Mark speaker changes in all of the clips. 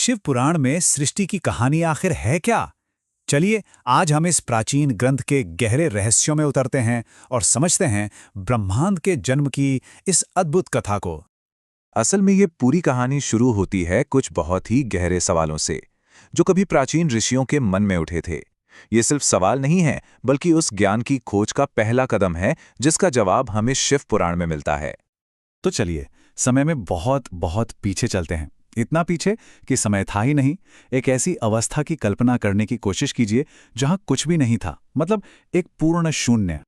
Speaker 1: शिव पुराण में सृष्टि की कहानी आखिर है क्या? चलिए आज हम इस प्राचीन ग्रंथ के गहरे रहस्यों में उतरते हैं और समझते हैं ब्रह्मांड के जन्म की इस अद्भुत कथा को।
Speaker 2: असल में ये पूरी कहानी शुरू होती है कुछ बहुत ही गहरे सवालों से, जो कभी प्राचीन ऋषियों के मन में उठे थे। ये सिर्फ सवाल नहीं है, बल्कि उस ज्ञान की खोज का पहला कदम है जिसका जवाब हमें शिव पुराण में मिलता है।
Speaker 1: तो चलिए समय में बहुत बहुत पीछे चलते हैं, इतना पीछे कि समय था ही नहीं। एक ऐसी अवस्था की कल्पना करने की कोशिश कीजिए जहां कुछ भी नहीं था, मतलब एक पूर्ण शून्य।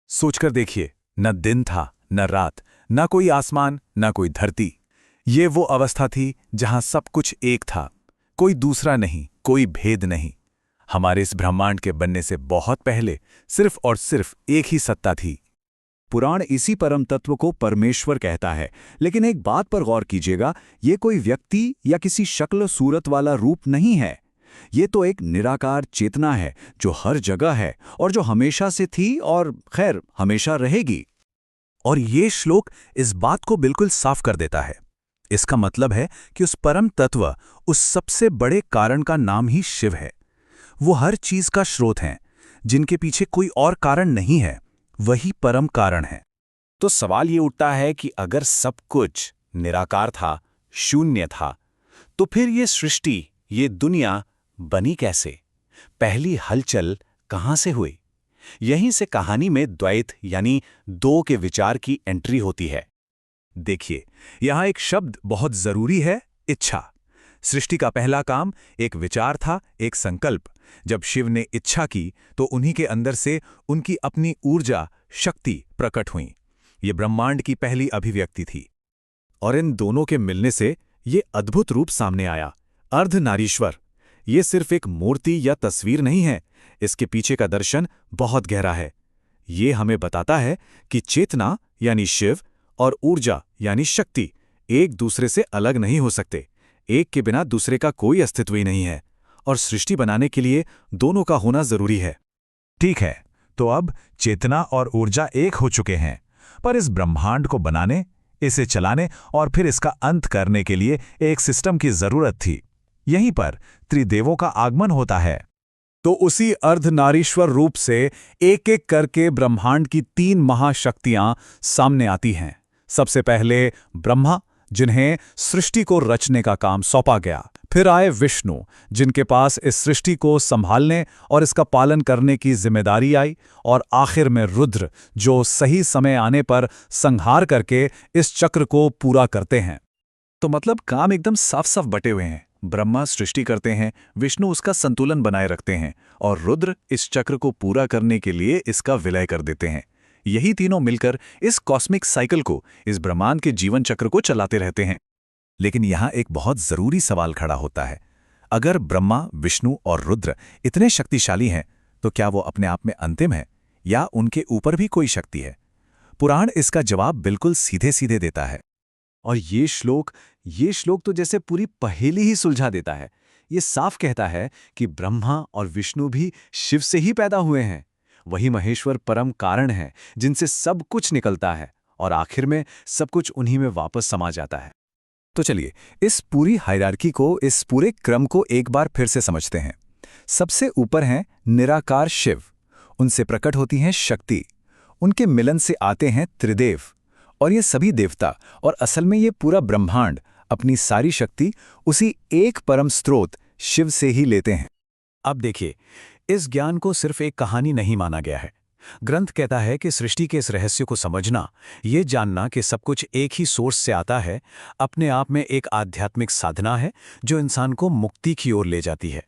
Speaker 1: सोचकर देखिए, न दिन था न रात, न कोई आसमान न कोई धरती। ये वो अवस्था थी जहां सब कुछ एक था, कोई दूसरा नहीं, कोई भेद नहीं। हमारे इस ब्रह्मांड के बनने से बहुत पहले सिर्फ और सिर्फ एक ही सत्ता थी। पुराण इसी परम तत्व को परमेश्वर कहता है, लेकिन एक बात पर गौर कीजिएगा, ये कोई व्यक्ति या किसी शक्ल सूरत वाला रूप नहीं है। ये तो एक निराकार चेतना है जो हर जगह है और जो हमेशा से थी और खैर हमेशा रहेगी। और ये श्लोक इस बात को बिल्कुल साफ कर देता है। इसका मतलब है कि उस परम तत्व, उस सबसे बड़े कारण का नाम ही शिव है। वो हर चीज का स्रोत हैं, जिनके पीछे कोई और कारण नहीं है, वही परम कारण है। तो सवाल ये उठता है कि अगर सब कुछ निराकार था, शून्य था, तो फिर ये सृष्टि, ये दुनिया बनी कैसे? पहली हलचल कहां से हुई? यहीं से कहानी में द्वैत यानी दो के विचार की एंट्री होती है। देखिए, यहां एक शब्द बहुत जरूरी है, इच्छा। सृष्टि का पहला काम एक विचार था, एक संकल्प। जब शिव ने इच्छा की तो उन्हीं के अंदर से उनकी अपनी ऊर्जा, शक्ति प्रकट हुई। ये ब्रह्मांड की पहली अभिव्यक्ति थी। और इन दोनों के मिलने से ये अद्भुत रूप सामने आया, अर्धनारीश्वर। ये सिर्फ एक मूर्ति या तस्वीर नहीं है, इसके पीछे का दर्शन बहुत गहरा है। ये हमें बताता है कि चेतना यानी शिव और ऊर्जा यानी शक्ति एक दूसरे से अलग नहीं हो सकते। एक के बिना दूसरे का कोई अस्तित्व ही नहीं है, और सृष्टि बनाने के लिए दोनों का होना जरूरी है।
Speaker 3: ठीक है, तो अब चेतना और ऊर्जा एक हो चुके हैं, पर इस ब्रह्मांड को बनाने, इसे चलाने और फिर इसका अंत करने के लिए एक सिस्टम की जरूरत थी। यहीं पर त्रिदेवों का आगमन होता है।
Speaker 1: तो उसी अर्धनारीश्वर रूप से एक एक करके ब्रह्मांड की तीन महाशक्तियां सामने आती हैं। सबसे पहले ब्रह्मा, जिन्हें सृष्टि को रचने का काम सौंपा गया। फिर आए विष्णु, जिनके पास इस सृष्टि को संभालने और इसका पालन करने की जिम्मेदारी आई। और आखिर में रुद्र, जो सही समय आने पर संहार करके इस चक्र को पूरा करते हैं। तो मतलब काम एकदम साफ साफ बटे हुए हैं। ब्रह्मा सृष्टि करते हैं, विष्णु उसका संतुलन बनाए रखते हैं, और रुद्र इस चक्र को पूरा करने के लिए इसका विलय कर देते हैं। यही तीनों मिलकर इस कॉस्मिक साइकिल को, इस ब्रह्मांड के जीवन चक्र को चलाते रहते हैं। लेकिन यहां एक बहुत जरूरी सवाल खड़ा होता है। अगर ब्रह्मा, विष्णु और रुद्र इतने शक्तिशाली हैं, तो क्या वो अपने आप में अंतिम है या उनके ऊपर भी कोई शक्ति है? पुराण इसका जवाब बिल्कुल सीधे सीधे देता है। और ये श्लोक तो जैसे पूरी पहेली ही सुलझा देता है। ये साफ कहता है कि ब्रह्मा और विष्णु भी शिव से ही पैदा हुए हैं। वही महेश्वर परम कारण है, जिनसे सब कुछ निकलता है, और आखिर में सब कुछ उन्हीं में वापस समा जाता है। तो चलिए इस पूरी हायरार्की को, इस पूरे क्रम को एक बार फिर से समझते हैं। सबसे ऊपर हैं निराकार शिव, उनसे प्रकट होती हैं शक्ति, उनके मिलन से आते हैं त्रिदेव, और ये सभी देवता और असल में ये पूरा ब्रह्मांड अपनी सारी शक्ति उसी एक परम स्रोत शिव से ही लेते हैं। अब देखिए, इस ज्ञान को सिर्फ एक कहानी नहीं माना गया है। ग्रंथ कहता है कि सृष्टि के इस रहस्य को समझना, ये जानना कि सब कुछ एक ही सोर्स से आता है, अपने आप में एक आध्यात्मिक साधना है जो इंसान को मुक्ति की ओर ले जाती है।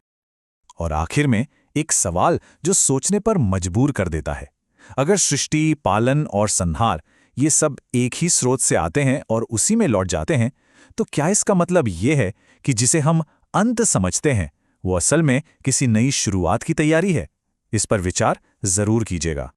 Speaker 1: और आखिर में एक सवाल जो सोचने पर मजबूर कर देता है। अगर सृष्टि, पालन और संहार ये सब एक ही स्रोत से आते हैं और उसी में लौट जाते हैं, तो क्या इसका मतलब ये है कि जिसे हम अंत समझते हैं वो असल में किसी नई शुरुआत की तैयारी है? इस पर विचार जरूर कीजिएगा।